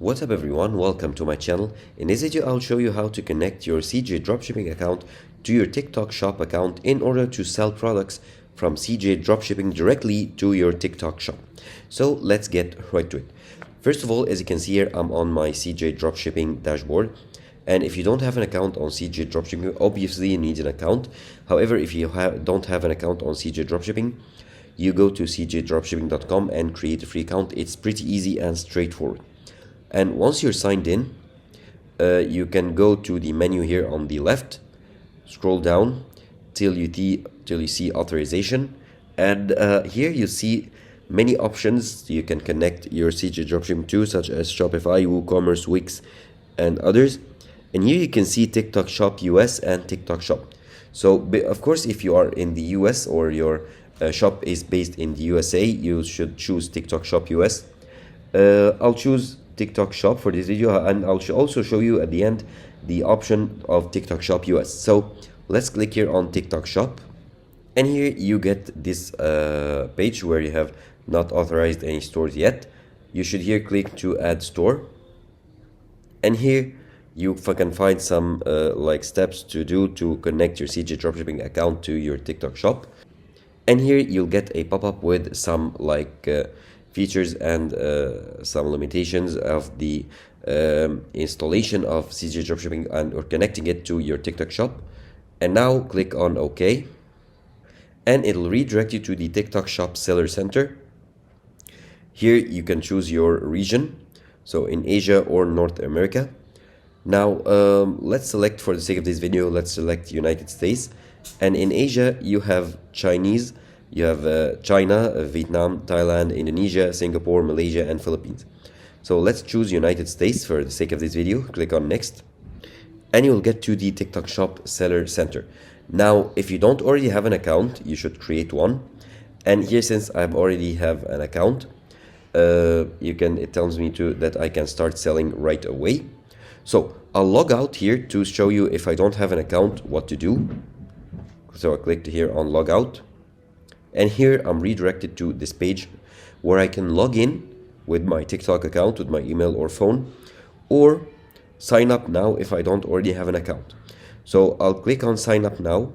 What's up everyone, welcome to my channel. In this video I'll show you how to connect your CJ Dropshipping account to your TikTok shop account in order to sell products from CJ Dropshipping directly to your TikTok shop. So let's get right to it. First of all, as you can see here, I'm on my CJ Dropshipping dashboard. And if you don't have an account on CJ Dropshipping, obviously you need an account. However, if you don't have an account on CJ Dropshipping, you go to cjdropshipping.com and create a free account. It's pretty easy and straightforward. And once you're signed in, you can go to the menu here on the left, scroll down till you see authorization, and here you see many options you can connect your CJ Dropshipping to, such as Shopify, WooCommerce, Wix, and others. And here you can see TikTok Shop US and TikTok Shop. So of course, if you are in the US or your shop is based in the USA, you should choose TikTok Shop US. I'll choose TikTok Shop for this video, and I'll also show you at the end the option of TikTok Shop US. So let's click here on TikTok Shop, and here you get this page where you have not authorized any stores yet. You should here click to add store, and here you can find some like steps to do to connect your CJ Dropshipping account to your TikTok Shop. And here you'll get a pop-up with some like features and some limitations of the installation of CJ Dropshipping and or connecting it to your TikTok shop. And now click on OK, and it'll redirect you to the TikTok Shop Seller Center. Here you can choose your region, so in Asia or North America. Now let's select, for the sake of this video, let's select United States. And in Asia you have Chinese, you have China, Vietnam, Thailand, Indonesia, Singapore, Malaysia, and Philippines. So let's choose United States for the sake of this video. Click on next, and you'll get to the TikTok Shop Seller Center. Now, if you don't already have an account, you should create one. And here, since I already have an account, it tells me that I can start selling right away. So I'll log out here to show you, if I don't have an account, what to do. So I clicked here on log out, and here I'm redirected to this page where I can log in with my TikTok account with my email or phone, or sign up now if I don't already have an account. So I'll click on sign up now.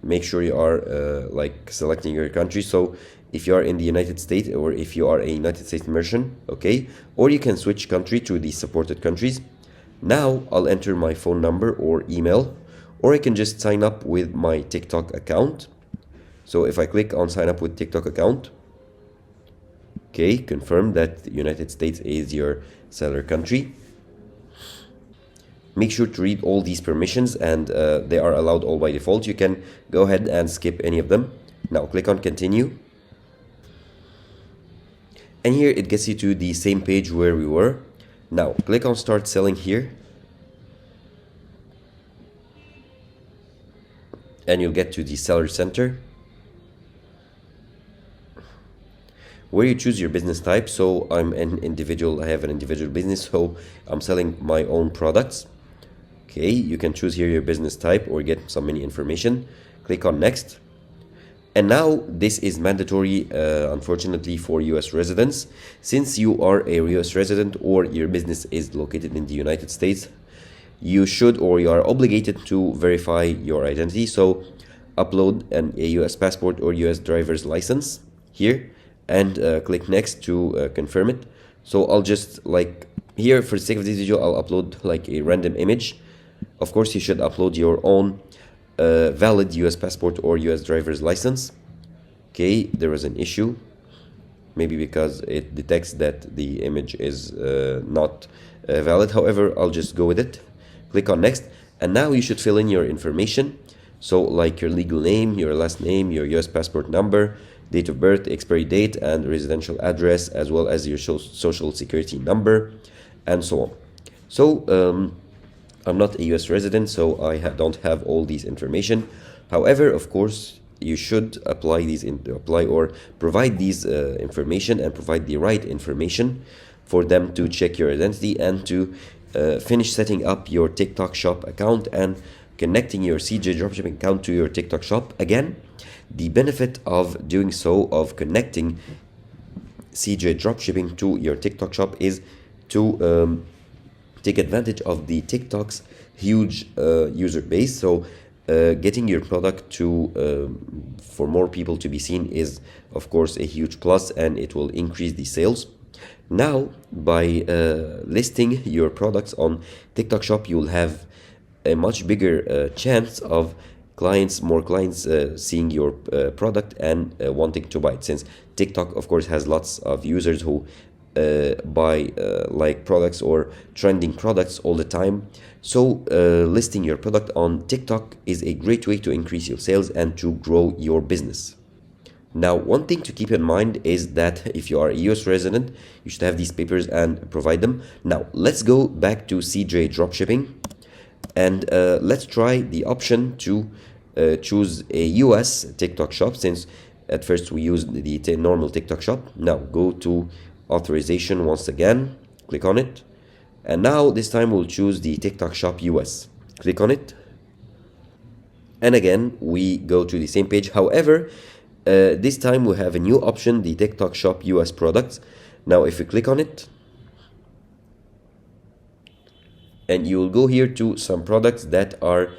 Make sure you are like selecting your country. So if you are in the United States, or if you are a United States merchant, okay, or you can switch country to the supported countries. Now I'll enter my phone number or email, or I can just sign up with my TikTok account. So if I click on sign up with TikTok account, okay, confirm that the United States is your seller country. Make sure to read all these permissions, and they are allowed all by default. You can go ahead and skip any of them. Now click on continue. And here it gets you to the same page where we were. Now click on start selling here, and you'll get to the seller center, where you choose your business type. So I'm an individual, I have an individual business, so I'm selling my own products. Okay, you can choose here your business type or get some mini information. Click on next. And now this is mandatory, unfortunately, for US residents. Since you are a US resident or your business is located in the United States, you should, or you are obligated to verify your identity. So upload a US passport or US driver's license here, and click next to confirm it. So I'll just, like here, for the sake of this video, I'll upload like a random image. Of course, you should upload your own valid US passport or US driver's license. Okay, there was an issue, maybe because it detects that the image is not valid. However, I'll just go with it. Click on next, and now you should fill in your information. So like your legal name, your last name, your US passport number, date of birth, expiry date, and residential address, as well as your social security number, and so on. So I'm not a US resident, so I don't have all these information. However, of course, you should apply or provide these information, and provide the right information for them to check your identity, and to finish setting up your TikTok shop account and connecting your CJ Dropshipping account to your TikTok shop. Again, the benefit of doing so, of connecting CJ dropshipping to your TikTok shop is to take advantage of the TikTok's huge user base. So getting your product to for more people to be seen is of course a huge plus, and it will increase the sales. Now by listing your products on TikTok shop, you will have a much bigger chance of more clients seeing your product and wanting to buy it, since TikTok of course has lots of users who buy like products or trending products all the time. So listing your product on TikTok is a great way to increase your sales and to grow your business. Now, one thing to keep in mind is that if you are a US resident, you should have these papers and provide them. Now, let's go back to CJ Dropshipping, and let's try the option to choose a US TikTok shop, since at first we used the normal TikTok shop. Now, go to authorization once again, click on it, and now this time we'll choose the TikTok shop US. Click on it, and again we go to the same page. However, this time we have a new option, the TikTok shop US products. Now if you click on it, and you will go here to some products that are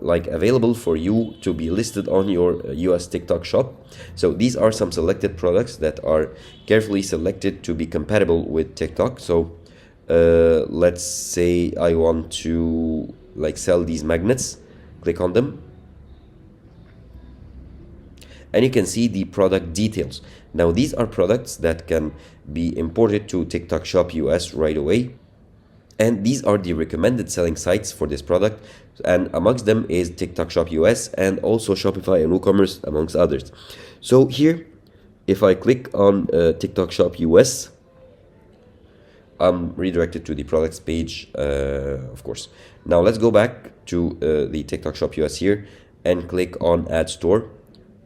like available for you to be listed on your US TikTok shop. So these are some selected products that are carefully selected to be compatible with TikTok. So let's say I want to like sell these magnets. Click on them, and you can see the product details. Now these are products that can be imported to TikTok shop US right away, and these are the recommended selling sites for this product, and amongst them is TikTok shop US and also Shopify and WooCommerce, amongst others. So here, if I click on TikTok shop US, I'm redirected to the products page, of course. Now let's go back to the TikTok shop US here and click on add store.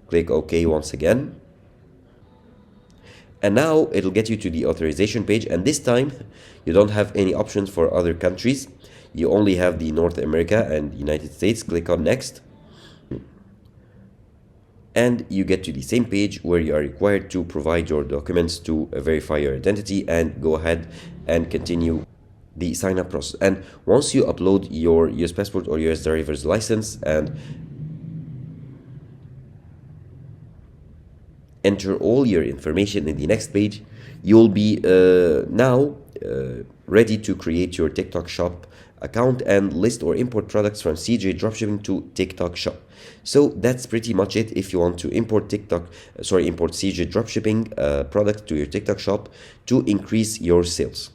Click OK once again, and now it'll get you to the authorization page, and this time you don't have any options for other countries. You only have the North America and United States. Click on next, and you get to the same page where you are required to provide your documents to verify your identity, and go ahead and continue the sign up process. And once you upload your US passport or US driver's license and enter all your information in the next page, you'll be now ready to create your TikTok shop account and list or import products from CJ Dropshipping to TikTok shop. So that's pretty much it. If you want to import CJ Dropshipping products to your TikTok shop to increase your sales.